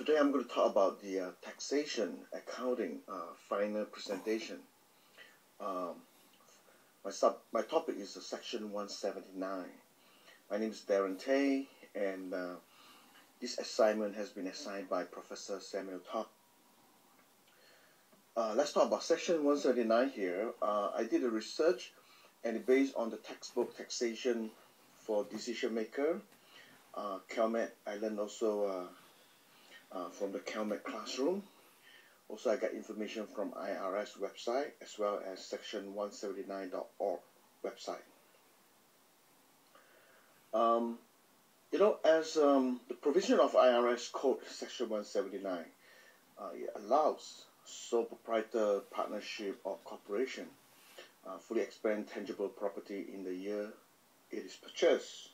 Today I'm going to talk about the taxation accounting final presentation. My topic is section 179. My name is Darren Tay, and this assignment has been assigned by Professor Samuel Top. Let's talk about section 179 here. I did a research, and it's based on the textbook Taxation for Decision Maker, CALMAT. I learned also from the CALMAT classroom. Also, I got information from IRS website as well as section179.org website. As the provision of IRS Code Section 179, it allows sole proprietor, partnership, or corporation fully expend tangible property in the year it is purchased.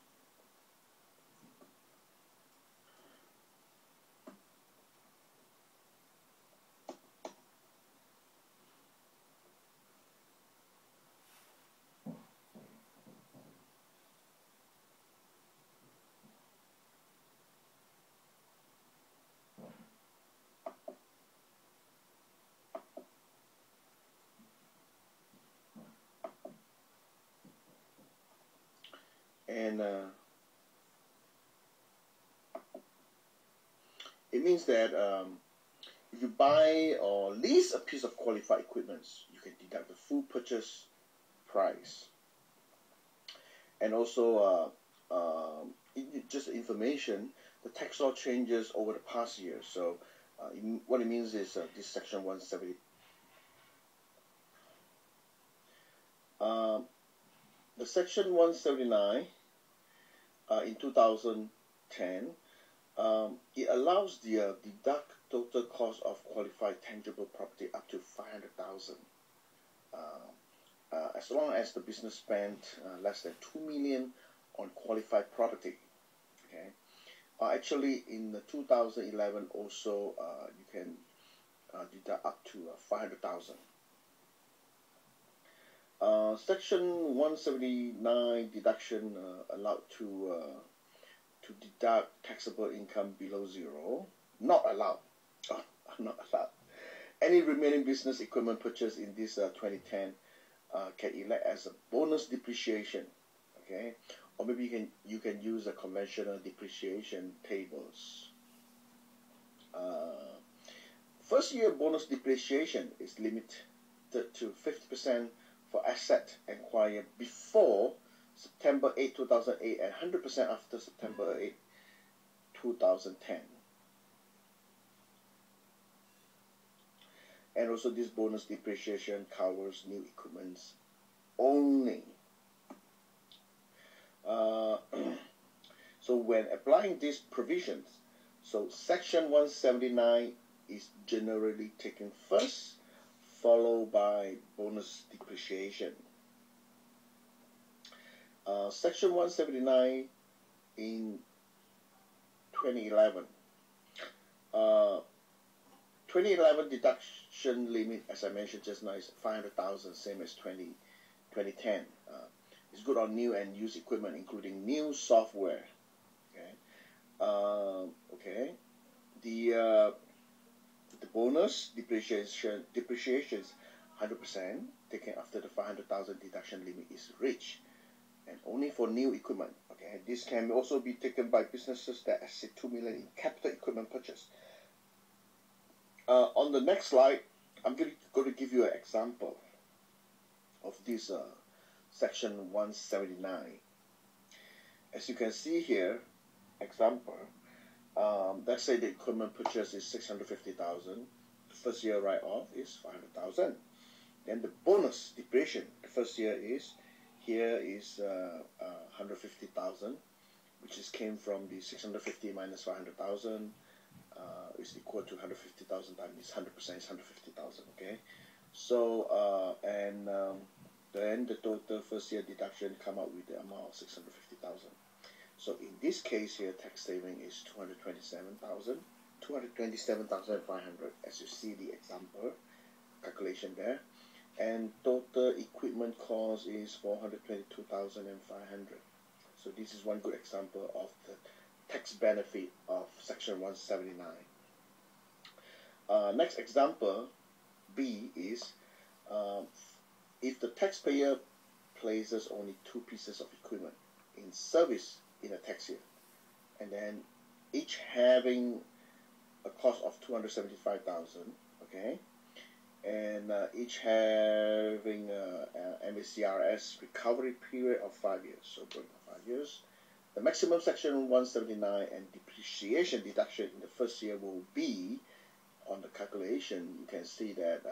And it means that if you buy or lease a piece of qualified equipment, you can deduct the full purchase price. And also, just information, the tax law changes over the past year. So what it means is this section 170. The section 179 in 2010, it allows the deduct total cost of qualified tangible property up to 500,000, as long as the business spent less than 2 million on qualified property. Okay, actually in the 2011 also you can deduct up to 500,000. Section 179 deduction allowed to deduct taxable income below zero. Not allowed. Not allowed. Any remaining business equipment purchased in this 2010 can elect as a bonus depreciation. Okay, or maybe you can use the conventional depreciation tables. First year bonus depreciation is limited to 50% for asset acquired before September 8, 2008 and 100% after September 8, 2010. And also this bonus depreciation covers new equipment only. So when applying these provisions, so section 179 is generally taken first, followed by bonus depreciation. Section 179 in 2011. 2011 deduction limit, as I mentioned just now, is 500,000, same as 2010. It's good on new and used equipment, including new software. Okay. The bonus depreciation is 100% taken after the 500,000 deduction limit is reached, and only for new equipment. Okay, this can also be taken by businesses that exceed 2 million in capital equipment purchase. On the next slide, I'm going to give you an example of this section 179. As you can see here, example. Let's say the equipment purchase is 650,000. The first year write-off is 500,000. Then the bonus depreciation, the first year is 150,000, which came from the 650 minus 500,000 is equal to 150,000 times 100% is 150,000. Okay, so then the total first year deduction come out with the amount of 650,000. So in this case here, tax saving is 227,500, as you see the example calculation there, and total equipment cost is 422,500. So this is one good example of the tax benefit of section 179. Next example, B, is if the taxpayer places only 2 pieces of equipment in service in a tax year, and then each having a cost of 275,000, okay, and each having a MACRS recovery period of 5 years, so going for 5 years. The maximum Section 179 and depreciation deduction in the first year will be, on the calculation, you can see that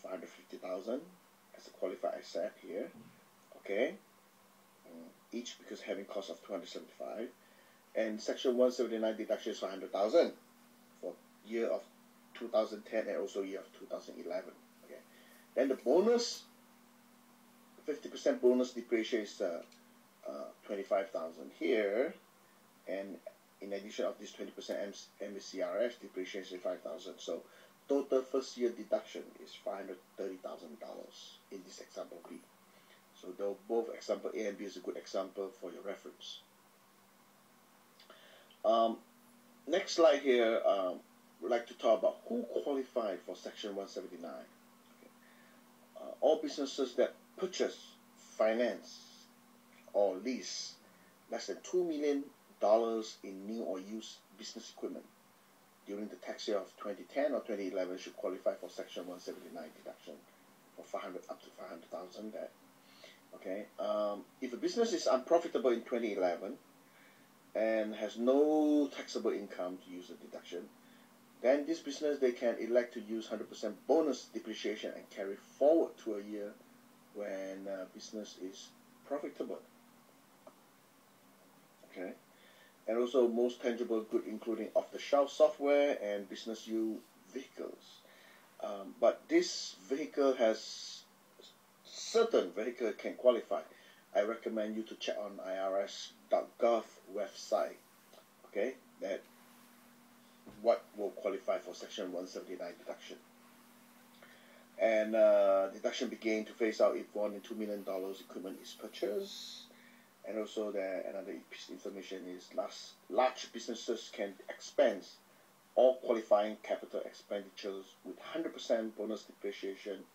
550,000 as a qualified asset here, okay, each because having cost of 275, and Section 179 deduction is 500,000 for year of 2010 and also year of 2011. Okay, then the bonus, 50% bonus depreciation is 25,000 here, and in addition of this 20% MACRS depreciation is 5,000. So total first year deduction is $530,000 in this example B. So though both example A and B is a good example for your reference. Next slide here, we'd like to talk about who qualified for Section 179. Okay. All businesses that purchase, finance, or lease less than $2 million in new or used business equipment during the tax year of 2010 or 2011 should qualify for Section 179 deduction for 500 up to 500,000 there. Okay. If a business is unprofitable in 2011 and has no taxable income to use the deduction, then this business, they can elect to use 100% bonus depreciation and carry forward to a year when business is profitable. Okay, and also most tangible good including off-the-shelf software and business use vehicles. But this vehicle has, certain vehicle can qualify. I recommend you to check on irs.gov website, okay, that what will qualify for Section 179 deduction. And deduction begin to phase out if more than $2 million equipment is purchased. And also another piece of information is large businesses can expense all qualifying capital expenditures with 100% bonus depreciation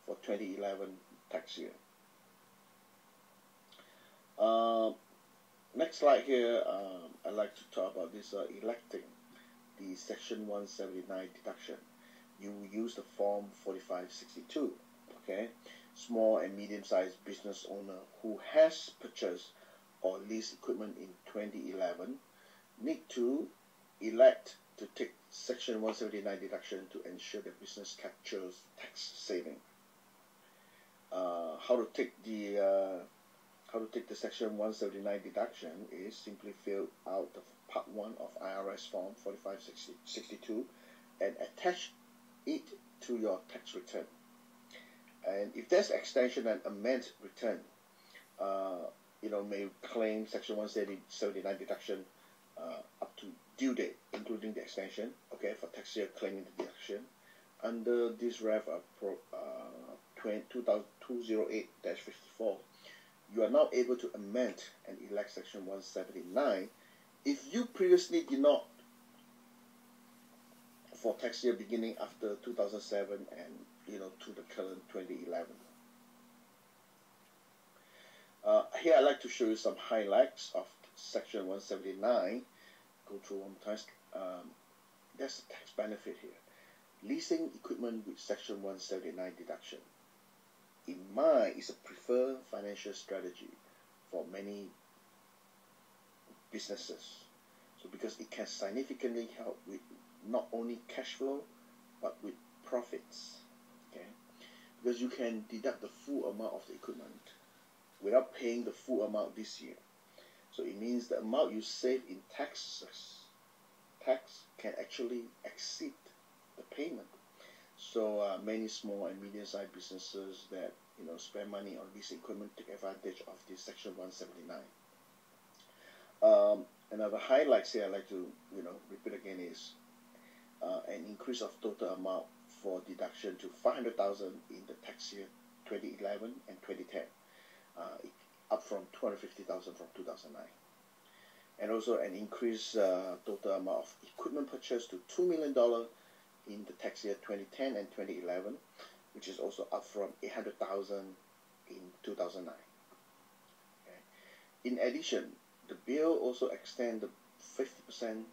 for 2011 tax year. Next slide here, I'd like to talk about this electing the Section 179 deduction. You use the form 4562, okay? Small and medium-sized business owner who has purchased or leased equipment in 2011 need to elect to take Section 179 deduction to ensure the business captures tax saving. How to take the Section 179 deduction is simply fill out the Part 1 of IRS Form 4562 and attach it to your tax return. And if there's extension and amend return, may claim Section 179 deduction up to due date, including the extension, okay, for tax year claiming the deduction. Under this Rev 2008-54, you are now able to amend and elect Section 179 if you previously did not for tax year beginning after 2007 and to the current 2011. Here I'd like to show you some highlights of Section 179. Go through one more time. There's a tax benefit here. Leasing equipment with Section 179 deduction, in mind, is a preferred financial strategy for many businesses. So because it can significantly help with not only cash flow but with profits. Okay, because you can deduct the full amount of the equipment without paying the full amount this year. So it means the amount you save in tax can actually exceed the payment. So many small and medium-sized businesses that spend money on this equipment take advantage of this Section 179. Another highlights here I'd like to repeat again is an increase of total amount for deduction to 500,000 in the tax year 2011 and 2010, up from 250,000 from 2009. And also an increased total amount of equipment purchase to $2 million in the tax year 2010 and 2011, which is also up from 800,000 in 2009. Okay. In addition, the bill also extends the 50%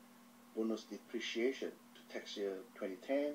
bonus depreciation to tax year 2010